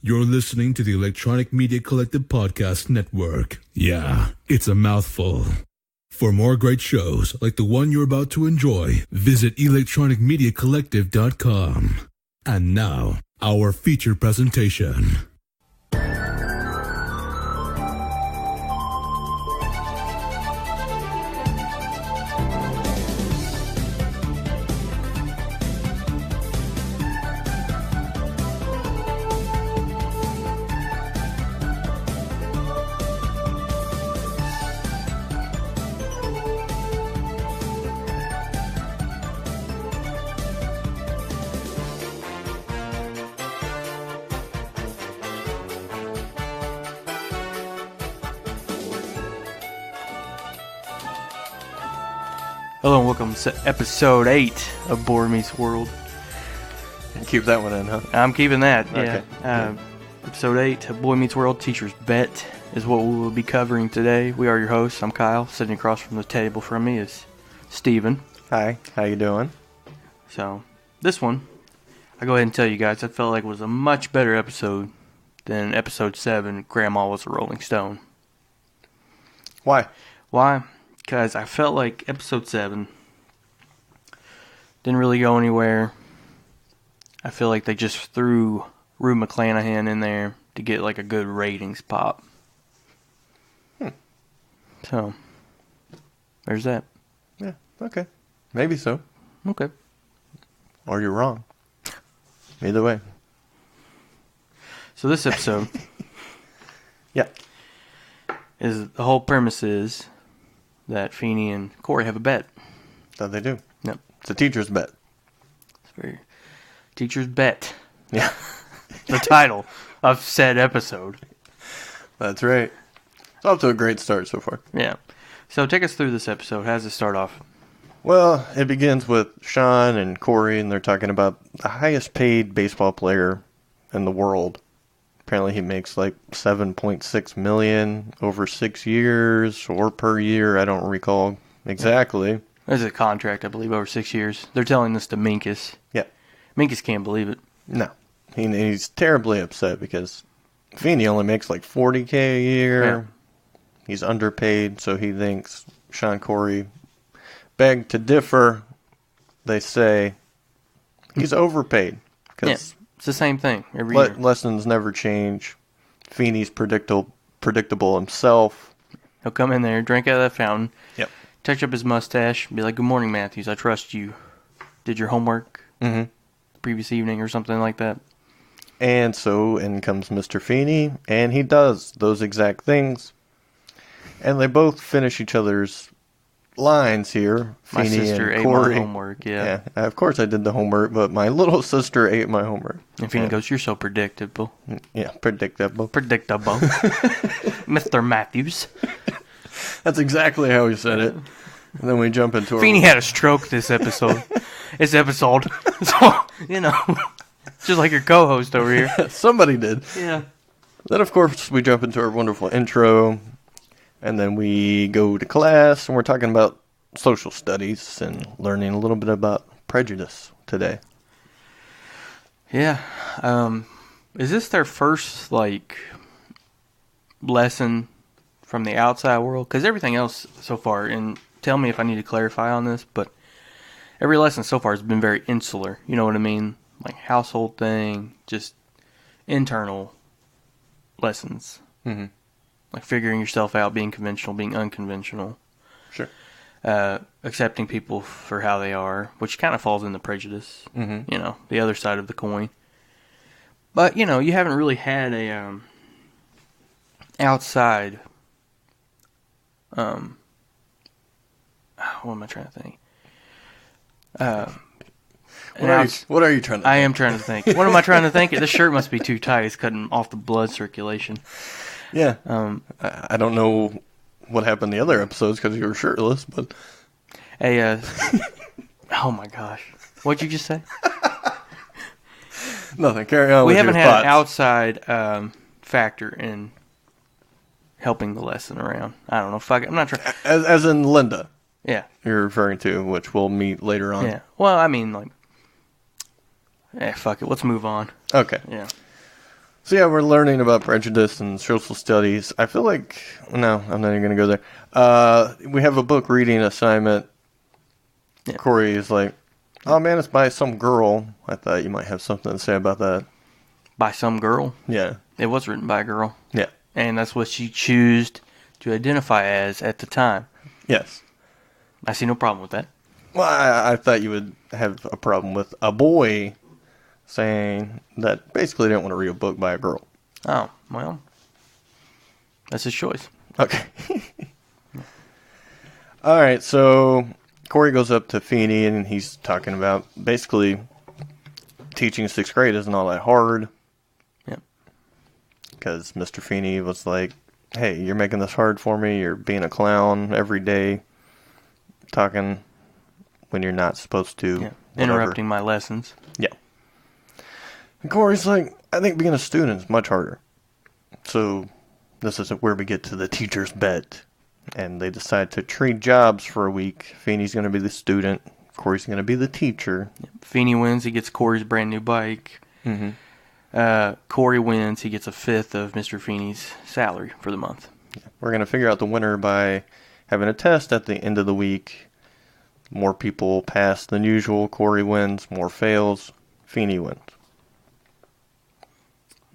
You're listening to the Electronic Media Collective Podcast Network. Yeah, it's a mouthful. For more great shows like the one you're about to enjoy, visit electronicmediacollective.com. And now, our feature presentation. Hello and welcome to episode 8 of Boy Meets World. Keep that one in, huh? I'm keeping that, Okay. yeah. Episode 8 of Boy Meets World, Teacher's Bet is what we will be covering today. We are your hosts. I'm Kyle. Sitting across from the table from me is Steven. Hi, how you doing? So, this one, I go ahead and tell you guys, I felt like it was a much better episode than episode 7, Grandma Was a Rolling Stone. Why? Why? Because I felt like episode 7 didn't really go anywhere. I feel like they just threw Rue McClanahan in there to get like a good ratings pop. So, there's that. Yeah, okay. Maybe so. Okay. Or you're wrong. Either way. So this episode Yeah. is, the whole premise is that Feeney and Cory have a bet. That they do. Yep. It's a teacher's bet. It's very Teacher's Bet. Yeah. The title of said episode. That's right. It's off to a great start so far. Yeah. So take us through this episode. How does it start off? Well, it begins with Sean and Cory, and they're talking about the highest paid baseball player in the world. Apparently he makes like $7.6 million over 6 years, or per year, I don't recall exactly. There's a contract, I believe, over 6 years. They're telling this to Minkus. Yeah. Minkus can't believe it. No. He's terribly upset because Feeney only makes like $40K a year. Yeah. He's underpaid, so he thinks Sean Cory beg to differ. They say he's overpaid because it's the same thing every year. lessons never change. Feeney's predictable himself. He'll come in there, drink out of that fountain, Yep. touch up his mustache, be like, "Good morning, Matthews. I trust you. Did your homework the previous evening," or something like that. And so in comes Mr. Feeney, and he does those exact things. And they both finish each other's lines here. My Feeney sister and ate Cory. my homework, yeah. Of course I did the homework, but my little sister ate my homework. And Feeney goes, "You're so predictable." Yeah, predictable. Predictable. Mr. Matthews. That's exactly how he said it. And then we jump into Feeney had a stroke this episode. So, just like your co-host over here. Somebody did. Yeah. Then, of course, we jump into our wonderful intro. And then we go to class, and we're talking about social studies and learning a little bit about prejudice today. Yeah. Is this their first, lesson from the outside world? Because everything else so far, and tell me if I need to clarify on this, but every lesson so far has been very insular. You know what I mean? Like household thing, just internal lessons. Mm-hmm. Like figuring yourself out, being conventional, being unconventional. Sure. Accepting people for how they are, which kind of falls into prejudice. Mm-hmm. The other side of the coin. But, you haven't really had a outside... what am I trying to think? What are you trying to think? I am trying to think. What am I trying to think? This shirt must be too tight. It's cutting off the blood circulation. Yeah. I don't know what happened the other episodes because you were shirtless, but... Hey, oh my gosh. What'd you just say? Nothing. Carry on with We haven't your had thoughts. an outside factor in helping the lesson around. I don't know. Fuck it. I'm not trying. As in Linda, Yeah. you're referring to, which we'll meet later on. Yeah. Well, I mean, fuck it. Let's move on. Okay. Yeah. So yeah, we're learning about prejudice and social studies. I feel like, no, I'm not even going to go there. We have a book reading assignment. Yeah. Cory is like, oh man, it's by some girl. I thought you might have something to say about that. By some girl. Yeah. It was written by a girl. Yeah. And that's what she chose to identify as at the time. Yes. I see no problem with that. Well, I thought you would have a problem with a boy saying that basically didn't want to read a book by a girl. Oh, well, that's his choice. Okay. All right, so Cory goes up to Feeney and he's talking about basically teaching 6th grade isn't all that hard. Yep. Because Mr. Feeney was like, hey, you're making this hard for me. You're being a clown every day, talking when you're not supposed to. Yeah. Interrupting my lessons. Yeah. And Cory's like, I think being a student is much harder. So this is where we get to the teacher's bet. And they decide to trade jobs for a week. Feeney's going to be the student. Cory's going to be the teacher. Feeney wins. He gets Cory's brand new bike. Mm-hmm. Cory wins. He gets a fifth of Mr. Feeney's salary for the month. We're going to figure out the winner by having a test at the end of the week. More people pass than usual. Cory wins. More fails. Feeney wins.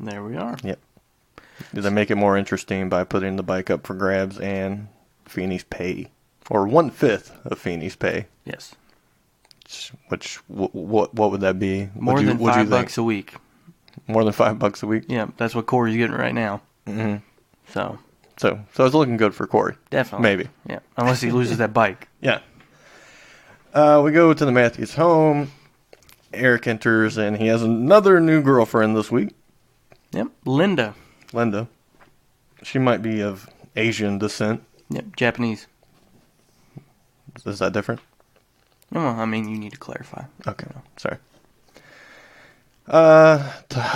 There we are. Yep. Did they make it more interesting by putting the bike up for grabs and Feeney's pay? Or 1/5 of Feeney's pay. Yes. Which, what would that be? More than $5 a week. More than $5 a week? Yeah, that's what Cory's getting right now. Mm-hmm. So it's looking good for Cory. Definitely. Maybe. Yeah, unless he loses that bike. Yeah. We go to the Matthews home. Eric enters, and he has another new girlfriend this week. Yep, Linda. She might be of Asian descent. Yep, Japanese. Is that different? No, I mean, you need to clarify. Okay, sorry.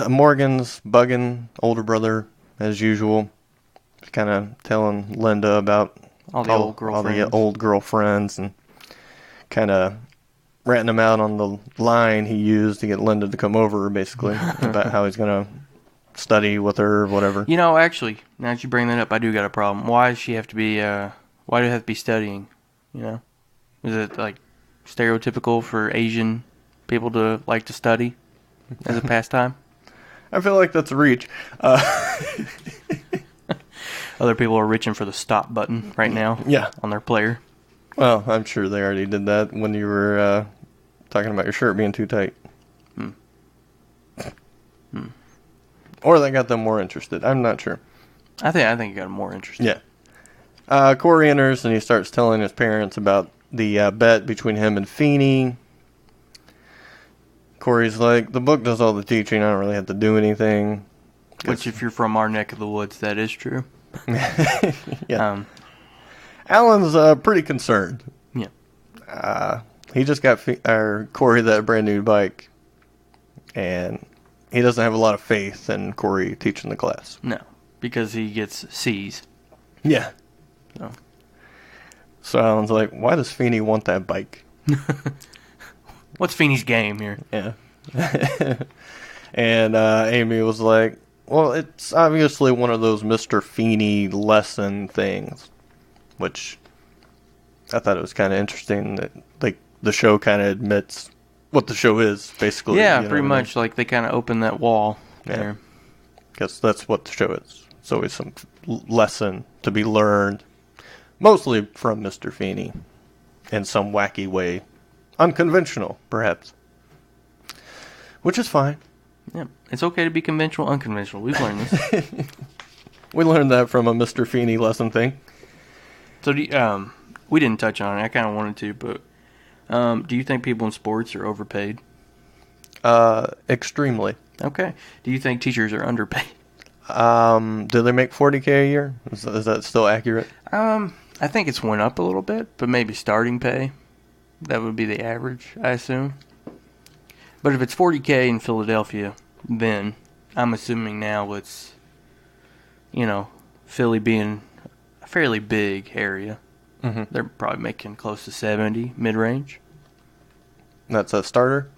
Morgan's bugging older brother, as usual. Kind of telling Linda about all the old girlfriends and kind of ratting him out on the line he used to get Linda to come over, basically, about how he's going to study with her or whatever. You know, actually, now that you bring that up, I do got a problem. Why does she have to be, why do you have to be studying, you know? Is it, like, stereotypical for Asian people to like to study as a pastime? I feel like that's a reach. Other people are reaching for the stop button right now on their player. Well, I'm sure they already did that when you were talking about your shirt being too tight. Or they got them more interested. I'm not sure. I think it got them more interested. Yeah. Cory enters and he starts telling his parents about the bet between him and Feeney. Cory's like, the book does all the teaching. I don't really have to do anything. Which, if you're from our neck of the woods, that is true. Yeah. Alan's pretty concerned. Yeah. He just got Cory that brand new bike, and he doesn't have a lot of faith in Cory teaching the class. No, because he gets C's. Yeah. So. So Alan's like, why does Feeney want that bike? What's Feeney's game here? Yeah. And Amy was like, well, it's obviously one of those Mr. Feeney lesson things, which I thought it was kind of interesting that, like, the show kind of admits what the show is, basically. Yeah, pretty much. Like, they kind of open that wall there. Because that's what the show is. It's always some lesson to be learned, mostly from Mr. Feeney, in some wacky way. Unconventional, perhaps. Which is fine. Yeah, it's okay to be conventional, unconventional. We've learned this. We learned that from a Mr. Feeney lesson thing. So, we didn't touch on it. I kind of wanted to, but do you think people in sports are overpaid? Extremely. Okay. Do you think teachers are underpaid? Do they make $40K a year? Is that still accurate? I think it's went up a little bit, but maybe starting pay. That would be the average, I assume. But if it's $40K in Philadelphia, then I'm assuming now it's, Philly being a fairly big area. Mm-hmm. They're probably making close to 70 mid-range. That's a starter?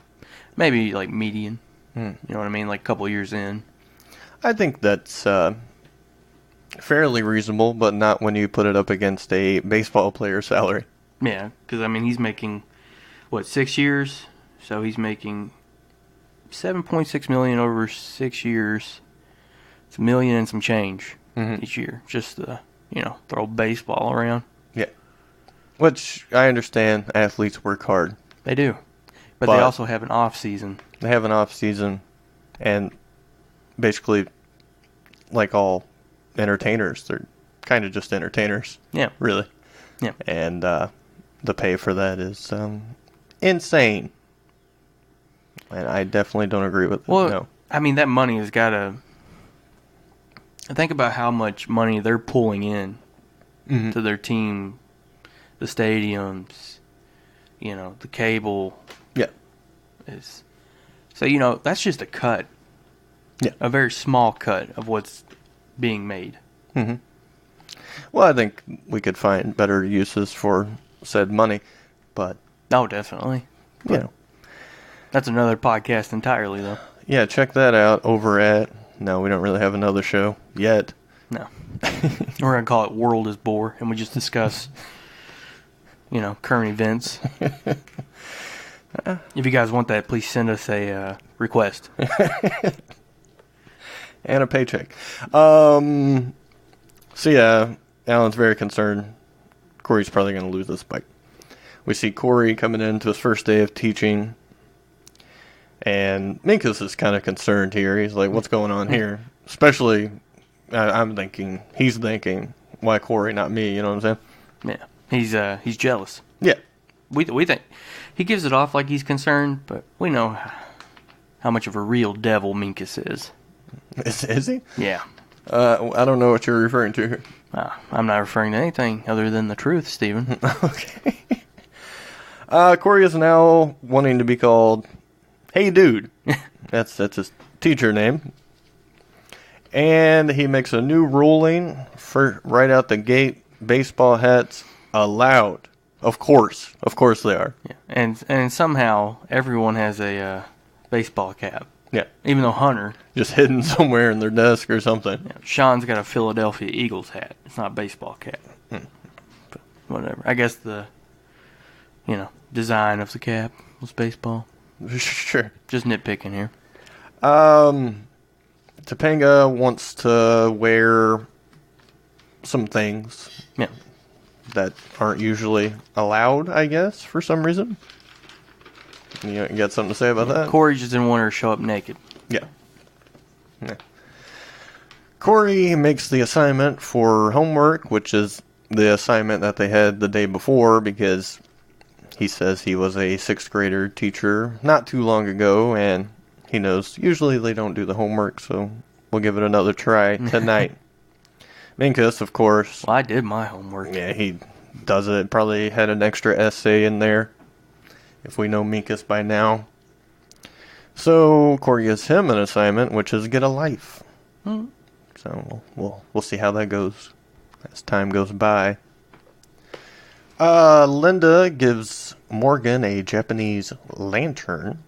Maybe like median. You know what I mean? Like a couple years in. I think that's fairly reasonable, but not when you put it up against a baseball player's salary. Yeah, because, I mean, he's making, 6 years? So he's making $7.6 million over 6 years. It's $1 million and some change each year, just to, throw baseball around. Yeah. Which, I understand, athletes work hard. They do. But they also have an off season. They have an off season, and basically, like all entertainers, they're kind of just entertainers. Yeah. Really. Yeah. And the pay for that is insane. And I definitely don't agree with it. Well, no. I mean, that money has got to... Think about how much money they're pulling in to their team, the stadiums, the cable. Yeah. So, that's just a cut. Yeah. A very small cut of what's being made. Mm-hmm. Well, I think we could find better uses for said money, but... Oh, definitely. That's another podcast entirely, though. Yeah, check that out over at... No, we don't really have another show yet. No. We're going to call it World is Bore, and we just discuss, current events. If you guys want that, please send us a request. And a paycheck. So, yeah, Alan's very concerned. Cory's probably going to lose this fight. We see Cory coming into his first day of teaching. And Minkus is kind of concerned here. He's like, what's going on here? Especially, he's thinking, why Cory, not me? You know what I'm saying? Yeah. He's jealous. Yeah. We think he gives it off like he's concerned, but we know how much of a real devil Minkus is. Is he? Yeah. I don't know what you're referring to here. I'm not referring to anything other than the truth, Stephen. Okay. Cory is now wanting to be called Hey Dude. That's his teacher name. And he makes a new ruling for right out the gate. Baseball hats allowed. Of course they are. Yeah. And somehow everyone has a baseball cap. Yeah. Even though Hunter... Just hidden somewhere in their desk or something. Yeah, Sean's got a Philadelphia Eagles hat. It's not a baseball cap. But whatever. I guess the, design of the cap was baseball. Sure. Just nitpicking here. Topanga wants to wear some things that aren't usually allowed, I guess, for some reason. You got something to say about that? Cory just didn't want her to show up naked. Yeah. Cory makes the assignment for homework, which is the assignment that they had the day before, because he says he was a 6th grader teacher not too long ago, and he knows usually they don't do the homework, so we'll give it another try tonight. Minkus, of course. Well, I did my homework. Yeah, he does it. Probably had an extra essay in there, if we know Minkus by now. So Cory gives him an assignment, which is get a life. So we'll see how that goes as time goes by. Linda gives Morgan a Japanese lantern.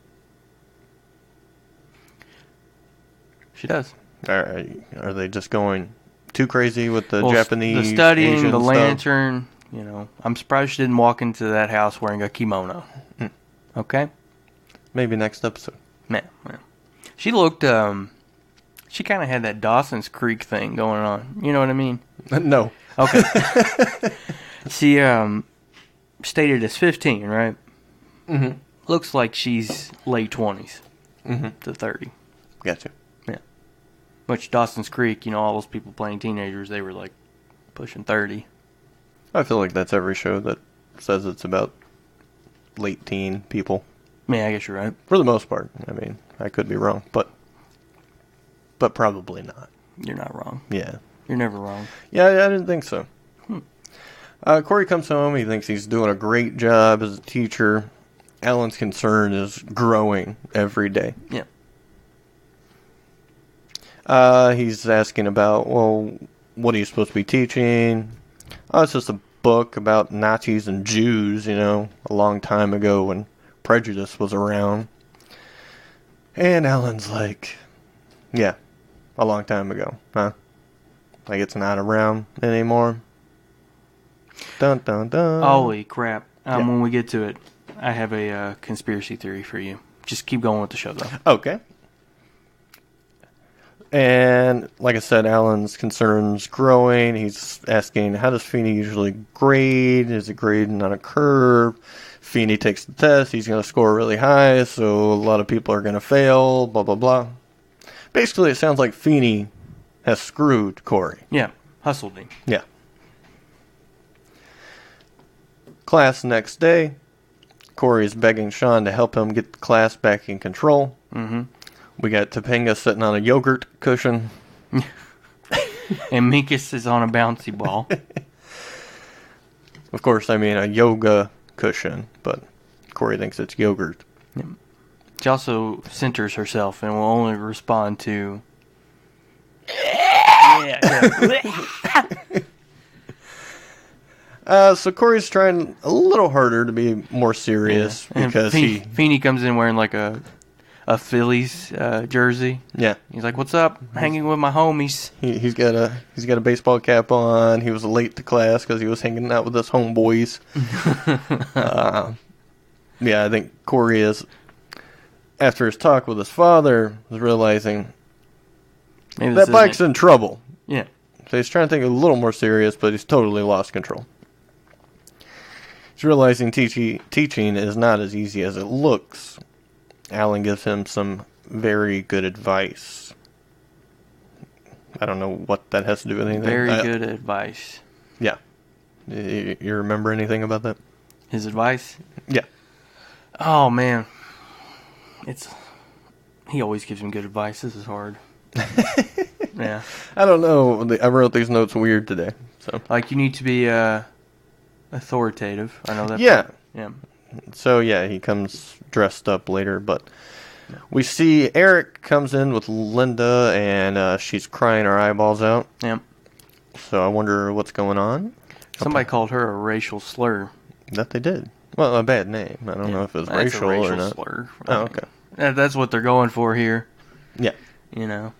She does. Are they just going too crazy with the Japanese? The studying, Asian the stuff? lantern. I'm surprised she didn't walk into that house wearing a kimono. Okay. Maybe next episode. Yeah. She looked. She kind of had that Dawson's Creek thing going on. You know what I mean? No. Okay. She stated as 15, right? Mm-hmm. Looks like she's late 20s to 30. Gotcha. Yeah. Which Dawson's Creek, all those people playing teenagers, they were like pushing 30. I feel like that's every show that says it's about late teen people. Yeah, I guess you're right. For the most part. I mean, I could be wrong, but probably not. You're not wrong. Yeah. You're never wrong. Yeah, I didn't think so. Cory comes home. He thinks he's doing a great job as a teacher. Alan's concern is growing every day. Yeah. He's asking about, well, what are you supposed to be teaching? Oh, it's just a book about Nazis and Jews, a long time ago when prejudice was around. And Alan's like, yeah, a long time ago, huh? Like it's not around anymore. Dun dun dun. Holy crap. Yeah. When we get to it, I have a conspiracy theory for you. Just keep going with the show, though. Okay. And like I said, Alan's concern's growing. He's asking, how does Feeney usually grade? Is it grading on a curve? Feeney takes the test. He's going to score really high, so a lot of people are going to fail, blah, blah, blah. Basically, it sounds like Feeney has screwed Cory. Yeah, hustled him. Yeah. Class next day. Cory is begging Sean to help him get the class back in control. Mm-hmm. We got Topanga sitting on a yogurt cushion. And Minkus is on a bouncy ball. Of course, I mean a yoga cushion, but Cory thinks it's yogurt. Yeah. She also centers herself and will only respond to... So Cory's trying a little harder to be more serious because Feeney comes in wearing like a Phillies jersey. Yeah. He's like, "What's up? Hanging with my homies." He's got a baseball cap on. He was late to class because he was hanging out with his homeboys. Yeah, I think Cory is, after his talk with his father, was realizing that bike's in trouble. Yeah. So he's trying to think a little more serious, but he's totally lost control. He's realizing teaching is not as easy as it looks. Alan gives him some very good advice. I don't know what that has to do with anything. Very good advice. Yeah. You remember anything about that? His advice? Yeah. Oh, man. He always gives him good advice. This is hard. Yeah. I don't know. I wrote these notes weird today. So like, you need to be authoritative. I know that. Yeah. Yeah. So, yeah, he comes dressed up later, but we see Eric comes in with Linda, and she's crying her eyeballs out. Yeah. So I wonder what's going on. Somebody called her a racial slur. That they did. Well, a bad name. I don't know if it was racial or not. Slur. Oh, okay. That's what they're going for here. Yeah. You know.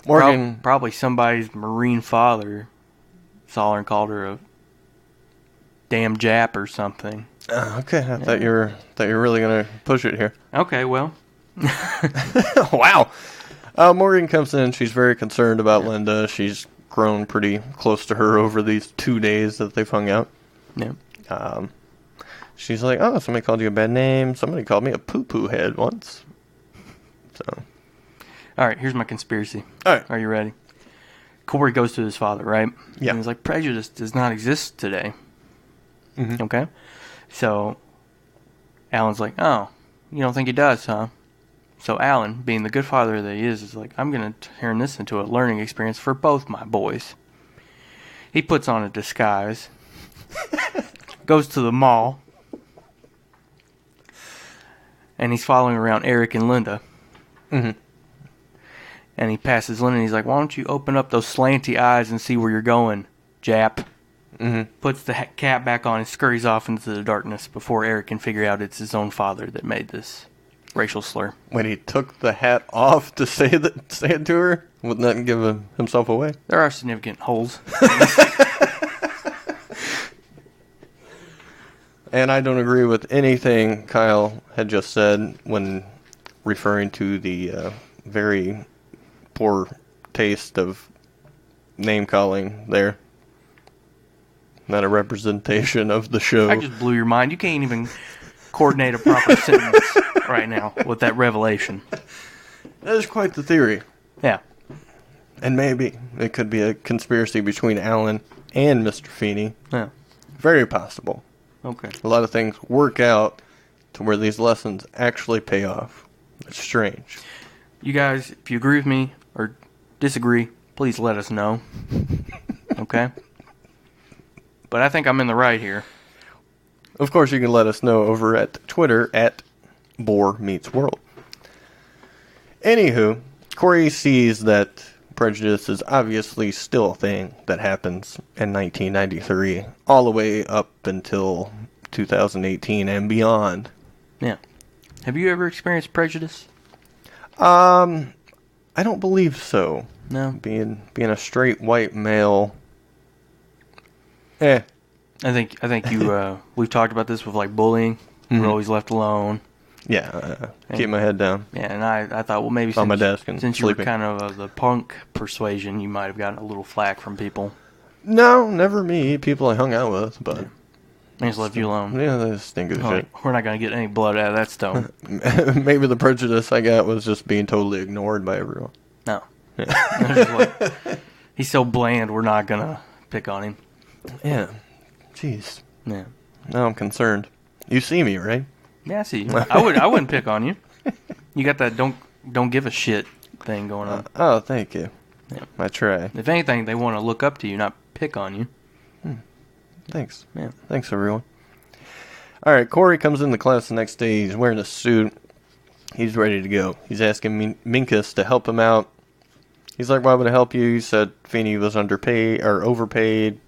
Morgan. Probably somebody's Marine father saw her and called her a damn Jap or something. Okay, I thought you were really gonna push it here. Okay, well. Wow. Morgan comes in. She's very concerned about Linda. She's grown pretty close to her over these 2 days that they've hung out. Yeah. She's like, "Oh, somebody called you a bad name. Somebody called me a poo-poo head once." So. All right, here's my conspiracy. All right. Are you ready? Cory goes to his father, right? Yeah. And he's like, prejudice does not exist today. Mm-hmm. Okay? So, Alan's like, oh, you don't think he does, huh? So Alan, being the good father that he is like, I'm going to turn this into a learning experience for both my boys. He puts on a disguise, goes to the mall, and he's following around Eric and Linda. Mm-hmm. And he passes Linda, and he's like, why don't you open up those slanty eyes and see where you're going, Jap? Mm-hmm. Puts the cap back on and scurries off into the darkness before Eric can figure out it's his own father that made this racial slur. When he took the hat off to say it to her, wouldn't that give himself away? There are significant holes. And I don't agree with anything Kyle had just said when referring to the very poor taste of name calling there. Not a representation of the show. I just blew your mind. You can't even coordinate a proper sentence right now with that revelation. That is quite the theory. Yeah. And maybe it could be a conspiracy between Alan and Mr. Feeney. Yeah. Very possible. Okay. A lot of things work out to where these lessons actually pay off. It's strange. You guys, if you agree with me or disagree, please let us know. Okay? But I think I'm in the right here. Of course, you can let us know over at Twitter at BoreMeetsWorld. Anywho, Cory sees that prejudice is obviously still a thing that happens in 1993, all the way up until 2018 and beyond. Yeah. Have you ever experienced prejudice? I don't believe so. No. Being a straight white male. Eh. I think you. We've talked about this with like bullying. We're always left alone. Yeah. Keep my head down. Yeah, and I thought, well, maybe on my desk and since you were sleeping. kind of the punk persuasion, you might have gotten a little flack from people. No, never me. People I hung out with, but They just left you alone. yeah, they just didn't give a shit. We're not gonna get any blood out of that stone. Maybe the prejudice I got was just being totally ignored by everyone. No. They're just like, he's so bland. We're not gonna pick on him. Yeah. Jeez. Yeah. Now I'm concerned. You see me, right? Yeah, I see you. I wouldn't pick on you. You got that don't give a shit thing going on. Oh, thank you. Yeah. I try. If anything, they want to look up to you, not pick on you. Thanks. Yeah. Thanks, everyone. All right, Cory comes into class the next day. He's wearing a suit. He's ready to go. He's asking Minkus to help him out. He's like, why would I help you? He said Feeney was underpaid or overpaid.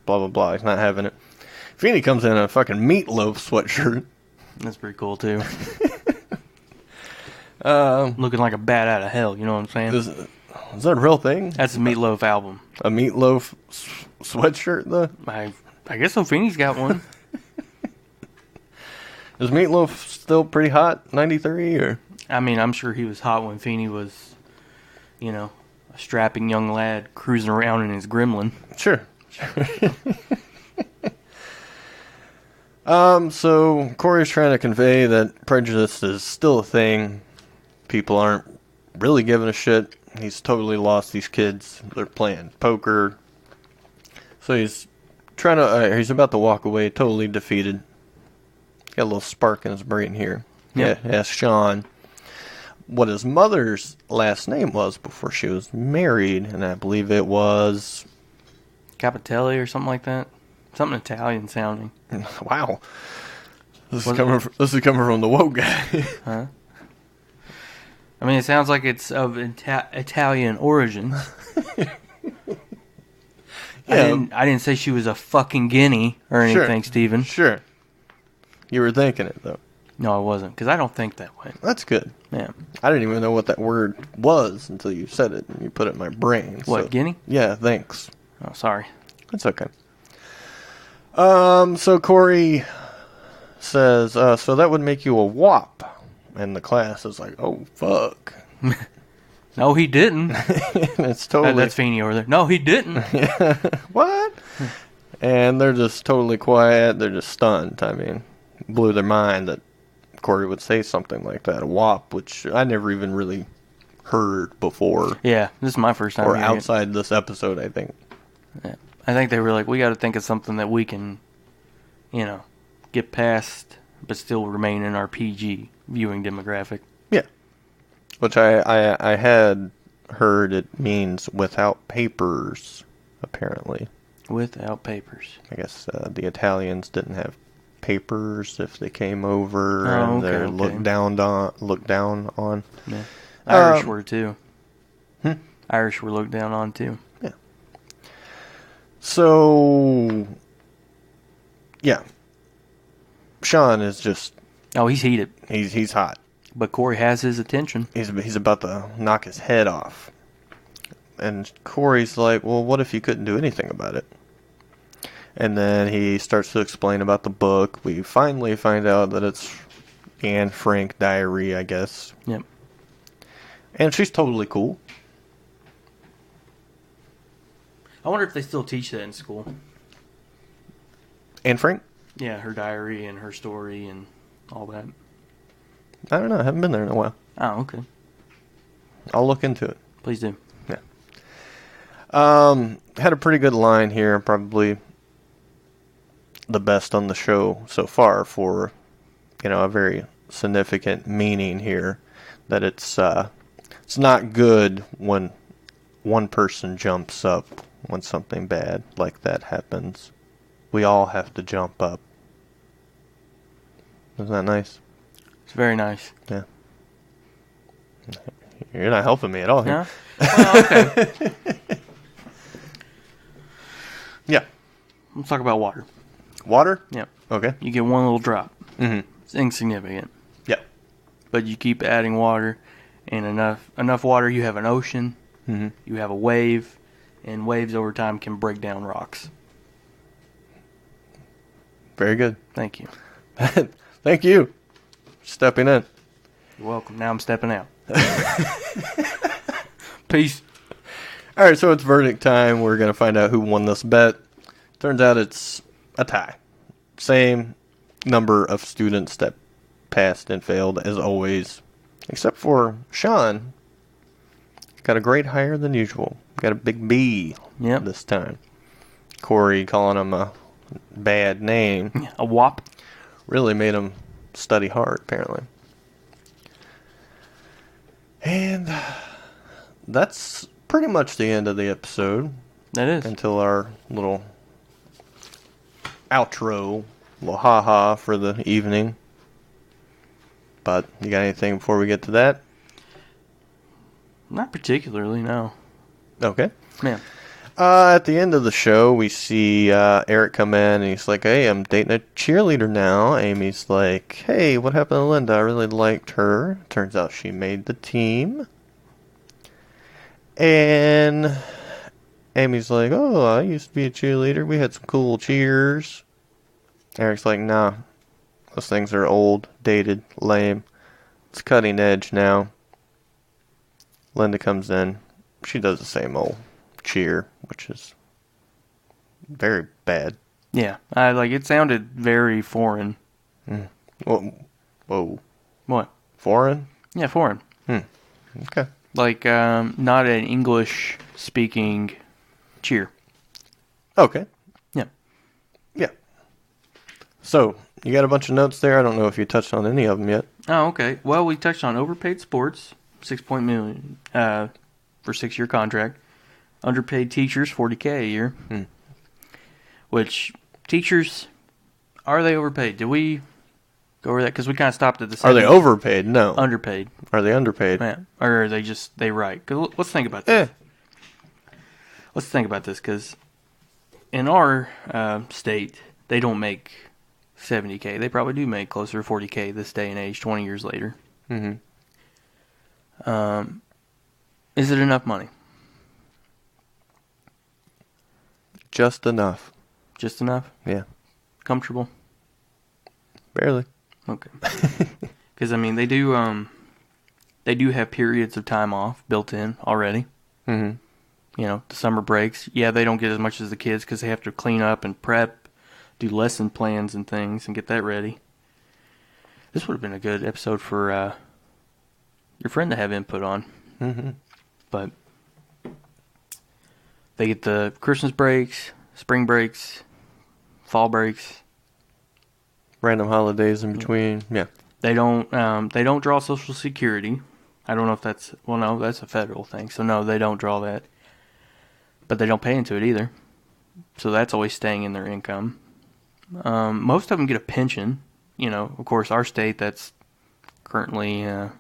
Blah, blah, blah. He's not having it. Feeney comes in a fucking meatloaf sweatshirt. That's pretty cool, too. Looking like a bat out of hell, you know what I'm saying? Is that a real thing? That's a Meatloaf album. A meatloaf sweatshirt, though? I guess O'Feeney's got one. Is Meatloaf still pretty hot, 93, or? I mean, I'm sure he was hot when Feeney was, a strapping young lad cruising around in his gremlin. Sure. So Cory's trying to convey that prejudice is still a thing. People aren't really giving a shit. He's totally lost these kids. They're playing poker. So he's trying to, he's about to walk away, totally defeated. Got a little spark in his brain here. Yep. Yeah, asked Sean what his mother's last name was before she was married, and I believe it was... Capitelli or something like that. Something Italian sounding. Wow. This is coming from the woke guy. Huh? I mean, it sounds like it's of Italian origins. Yeah. I didn't say she was a fucking guinea or anything, Steven. Sure. You were thinking it, though. No, I wasn't, because I don't think that way. That's good. Yeah. I didn't even know what that word was until you said it, and you put it in my brain. What, guinea? Yeah, thanks. Oh, sorry. That's okay. So Cory says, so that would make you a wop. And the class is like, oh, fuck. No, he didn't. It's totally... That's Feeney over there. No, he didn't. What? And they're just totally quiet. They're just stunned. I mean, blew their mind that Cory would say something like that. A wop, which I never even really heard before. Yeah, this is my first time Or hearing outside this episode, I think. Yeah. I think they were like, we got to think of something that we can, get past, but still remain in our PG viewing demographic. Yeah. Which I had heard it means without papers, apparently. Without papers. I guess the Italians didn't have papers if they came over, Oh, and they're okay. looked down on. Yeah. Irish were too. Irish were looked down on too. Yeah. So, yeah. Sean is just... Oh, he's heated. He's hot. But Cory has his attention. He's about to knock his head off. And Cory's like, well, what if you couldn't do anything about it? And then he starts to explain about the book. We finally find out that it's Anne Frank diary, I guess. Yep. And she's totally cool. I wonder if they still teach that in school. Anne Frank? Yeah, her diary and her story and all that. I don't know. I haven't been there in a while. Oh, okay. I'll look into it. Please do. Yeah. Had a pretty good line here. Probably the best on the show so far for, a very significant meaning here. That it's not good when one person jumps up when something bad like that happens. We all have to jump up. Isn't that nice? It's very nice. Yeah. You're not helping me at all here. Yeah? Well, okay. Yeah. Let's talk about water. Water? Yep. Okay. You get one little drop. Mm-hmm. It's insignificant. Yeah. But you keep adding water, and enough water, you have an ocean, Mm-hmm. you have a wave, and waves over time can break down rocks. Very good. Thank you. Thank you. Stepping in. You're welcome. Now I'm stepping out. Peace. All right, so it's verdict time. We're going to find out who won this bet. Turns out it's a tie. Same number of students that passed and failed as always, except for Sean. Got a grade higher than usual. Got a big B this time. Cory calling him a bad name. A wop. Really made him study hard, apparently. And that's pretty much the end of the episode. That is. Until our little outro, little ha-ha for the evening. But you got anything before we get to that? Not particularly, no. Okay. Man. At the end of the show, we see Eric come in, and he's like, hey, I'm dating a cheerleader now. Amy's like, hey, what happened to Linda? I really liked her. Turns out she made the team. And Amy's like, oh, I used to be a cheerleader. We had some cool cheers. Eric's like, nah, those things are old, dated, lame. It's cutting edge now. Linda comes in. She does the same old cheer, which is very bad. Yeah. It sounded very foreign. Whoa. What? Foreign? Yeah, foreign. Okay. Not an English-speaking cheer. Okay. Yeah. Yeah. So, you got a bunch of notes there. I don't know if you touched on any of them yet. Oh, okay. Well, we touched on overpaid sports, $6 million for 6-year contract. Underpaid teachers, $40K a year. Which, teachers, are they overpaid? Did we go over that? Because we kind of stopped at the Are they overpaid? No. Underpaid. Are they underpaid? Yeah. Or are they just, they right? Cause let's think about this. Let's think about this, because in our state, they don't make $70K. They probably do make closer to $40K this day and age, 20 years later. Mm-hmm. Is it enough money? Just enough. Just enough? Yeah. Comfortable? Barely. Okay. Because they do have periods of time off built in already. Mm-hmm. The summer breaks. Yeah, they don't get as much as the kids because they have to clean up and prep, do lesson plans and things, and get that ready. This would have been a good episode for your friend to have input on. Mm-hmm. But they get the Christmas breaks, spring breaks, fall breaks. Random holidays in between. Yeah. They don't draw Social Security. I don't know if that's, well, no, that's a federal thing. So no, they don't draw that. But they don't pay into it either. So that's always staying in their income. Most of them get a pension. Of course, our state, that's currently a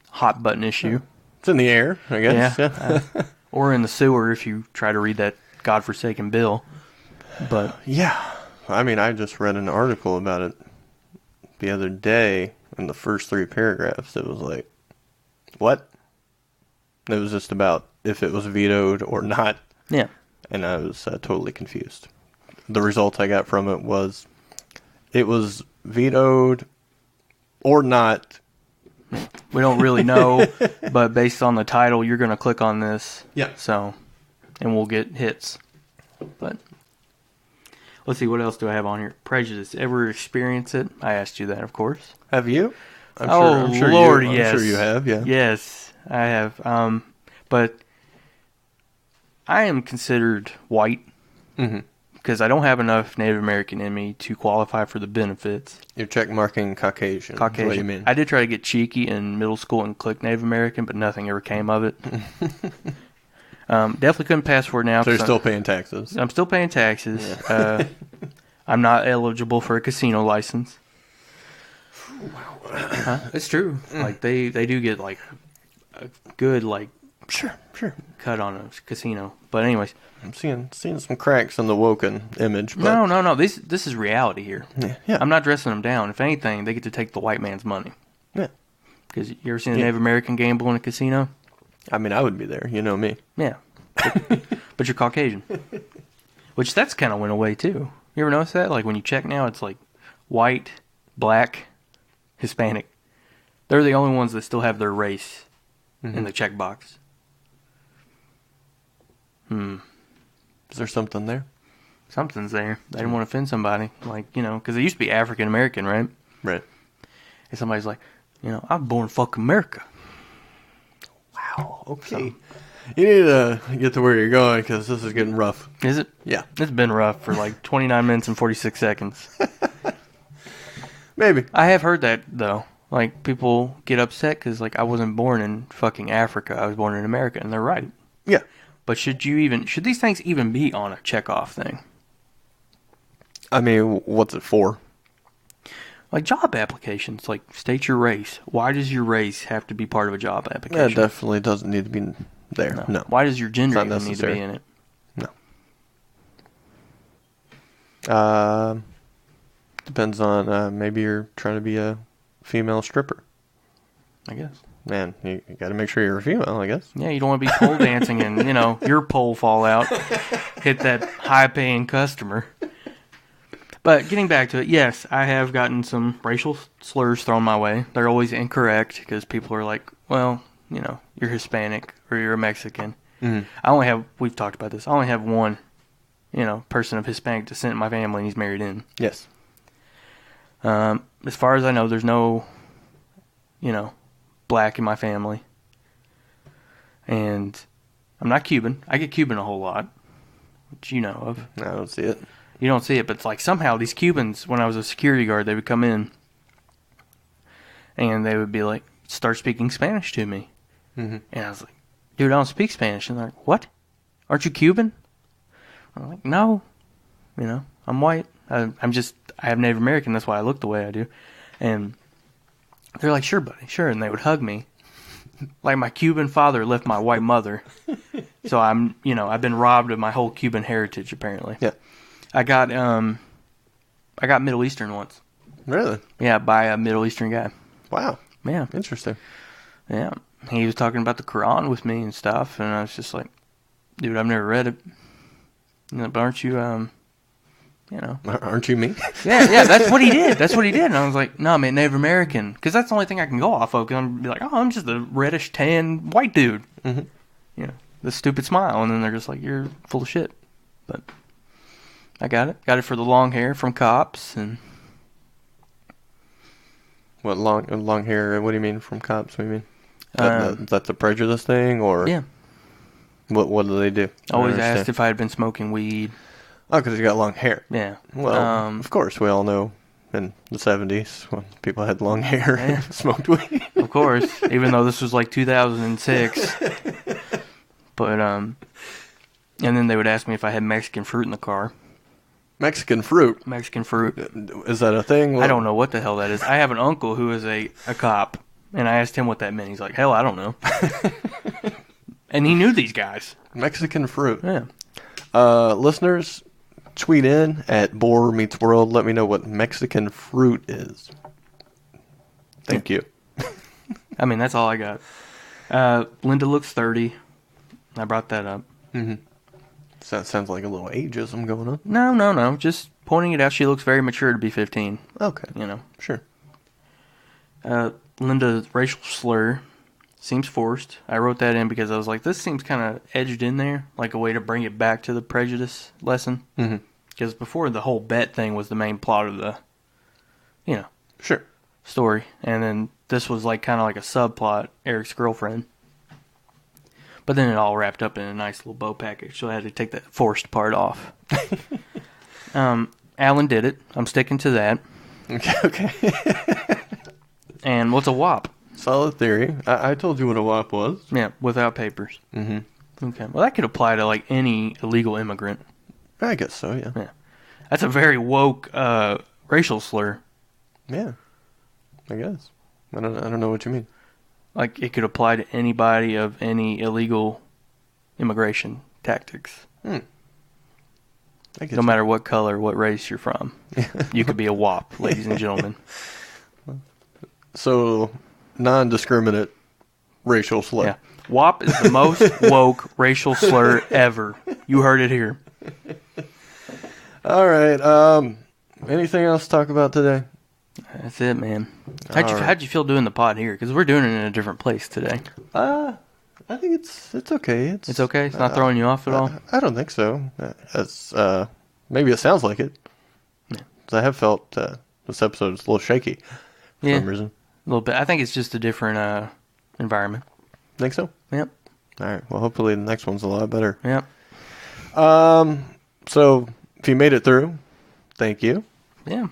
hot button issue. It's in the air, I guess. Yeah. Or in the sewer if you try to read that godforsaken bill. But yeah. I just read an article about it the other day. In the first 3 paragraphs, it was like, what? It was just about if it was vetoed or not. Yeah. And I was totally confused. The result I got from it was vetoed or not. We don't really know, but based on the title, you're going to click on this. Yeah. So, and we'll get hits. But let's see, what else do I have on here? Prejudice. Ever experience it? I asked you that, of course. Have you? I'm sure Lord, yes. I'm sure you have, yeah. Yes, I have. But I am considered white because I don't have enough Native American in me to qualify for the benefits. You're check marking Caucasian. Caucasian. What do you mean? I did try to get cheeky in middle school and click Native American, but nothing ever came of it. Definitely couldn't pass for it now. So you're still paying taxes. I'm still paying taxes. Yeah. I'm not eligible for a casino license. Wow. It's true. They do get a good sure cut on a casino. But anyways, I'm seeing some cracks in the Woken image. But no. This is reality here. Yeah. I'm not dressing them down. If anything, they get to take the white man's money. Yeah. Because you ever seen a Native American gamble in a casino? I mean, I would be there. You know me. Yeah. But you're Caucasian. Which that's kind of went away, too. You ever notice that? Like, when you check now, it's like white, black, Hispanic. They're the only ones that still have their race in the checkbox. Is there something there? Something's there. They didn't want to offend somebody. Like, you know, because it used to be African American, right? Right. And somebody's like, you know, I was born in fucking America. Wow. Okay. You need to get to where you're going because this is getting rough. Is it? Yeah. It's been rough for like 29 minutes and 46 seconds. Maybe. I have heard that, though. Like, people get upset because, like, I wasn't born in fucking Africa. I was born in America, and they're right. Yeah. But should these things even be on a checkoff thing? I mean, what's it for? Like job applications, like state your race. Why does your race have to be part of a job application? That definitely doesn't need to be there. No. Why does your gender It's not even need to be in it? No. Depends on maybe you're trying to be a female stripper. I guess. Man, you got to make sure you're a female, I guess. Yeah, you don't want to be pole dancing and, you know, your pole fall out, hit that high-paying customer. But getting back to it, yes, I have gotten some racial slurs thrown my way. They're always incorrect because people are like, well, you know, you're Hispanic or you're a Mexican. Mm-hmm. We've talked about this, I only have one, you know, person of Hispanic descent in my family, and he's married in. Yes. As far as I know, there's no, you know, black in my family. And I'm not Cuban. I get Cuban a whole lot, which you know of. I don't see it. You don't see it, but it's like somehow these Cubans, when I was a security guard, they would come in and they would be like, start speaking Spanish to me. Mm-hmm. And I was like, dude, I don't speak Spanish. And they're like, what? Aren't you Cuban? I'm like, no. You know, I'm white. I have Native American. That's why I look the way I do. And they're like, sure, buddy, sure. And they would hug me. Like my Cuban father left my white mother. So I've been robbed of my whole Cuban heritage, apparently. Yeah. I got Middle Eastern once. Really? Yeah, by a Middle Eastern guy. Wow. Yeah. Interesting. Yeah. He was talking about the Quran with me and stuff, and I was just like, dude, I've never read it. But aren't you, you know. Aren't you me? Yeah, that's what he did. And I was like, no, man, Native American. Because that's the only thing I can go off of. Because I'm be like, oh, I'm just a reddish tan white dude. Mm-hmm. You know, the stupid smile. And then they're just like, you're full of shit. But I got it. Got it for the long hair from cops. And What, long hair? What do you mean from cops? What do you mean? That's a prejudice thing? Or yeah. What do they do? Always asked if I had been smoking weed. Oh, because you got long hair. Yeah. Well, of course, we all know in the 70s when people had long hair and smoked weed. Of course, even though this was like 2006. But, and then they would ask me if I had Mexican fruit in the car. Mexican fruit? Mexican fruit. Is that a thing? I don't know what the hell that is. I have an uncle who is a cop, and I asked him what that meant. He's like, hell, I don't know. And he knew these guys. Mexican fruit. Yeah. Listeners, tweet in at Boar Meets World. Let me know what Mexican fruit is. Thank you. I mean, that's all I got. Linda looks 30. I brought that up. Mm-hmm. So that sounds like a little ageism going on. No. Just pointing it out. She looks very mature to be 15. Okay. You know. Sure. Linda's racial slur seems forced. I wrote that in because I was like, this seems kind of edged in there, like a way to bring it back to the prejudice lesson. Mm-hmm. Because before, the whole bet thing was the main plot of the, you know, sure, story. And then this was like kind of like a subplot, Eric's girlfriend. But then it all wrapped up in a nice little bow package, so I had to take that forced part off. Alan did it. I'm sticking to that. Okay. And what's a WAP? Solid theory. I told you what a WAP was. Yeah, without papers. Mm-hmm. Okay. Well, that could apply to like any illegal immigrant. I guess so, yeah. Yeah. That's a very woke racial slur. Yeah. I guess. I don't know what you mean. Like, it could apply to anybody of any illegal immigration tactics. No matter what color, what race you're from. You could be a WAP, ladies and gentlemen. So, non-discriminate racial slur. Yeah. WAP is the most woke racial slur ever. You heard it here. All right. Anything else to talk about today? That's it, man. How'd you feel doing the pod here? Because we're doing it in a different place today. I think it's okay. It's okay? It's not throwing you off at all? I don't think so. Maybe it sounds like it. Yeah. I have felt this episode is a little shaky for some reason. A little bit. I think it's just a different environment. Think so? Yep. All right. Well, hopefully the next one's a lot better. Yep. So if you made it through, thank you. Yeah.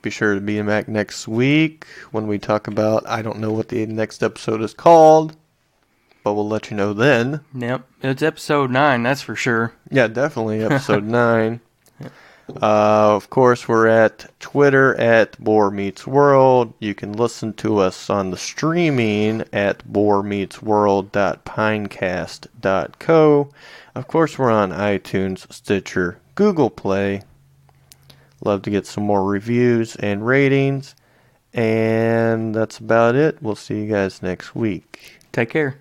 Be sure to be back next week when we talk about, I don't know what the next episode is called, but we'll let you know then. Yep. It's episode 9, that's for sure. Yeah, definitely episode 9. Of course, we're at Twitter at Boar Meets World. You can listen to us on the streaming at boarmeetsworld.pinecast.co. Of course, we're on iTunes, Stitcher, Google Play. Love to get some more reviews and ratings. And that's about it. We'll see you guys next week. Take care.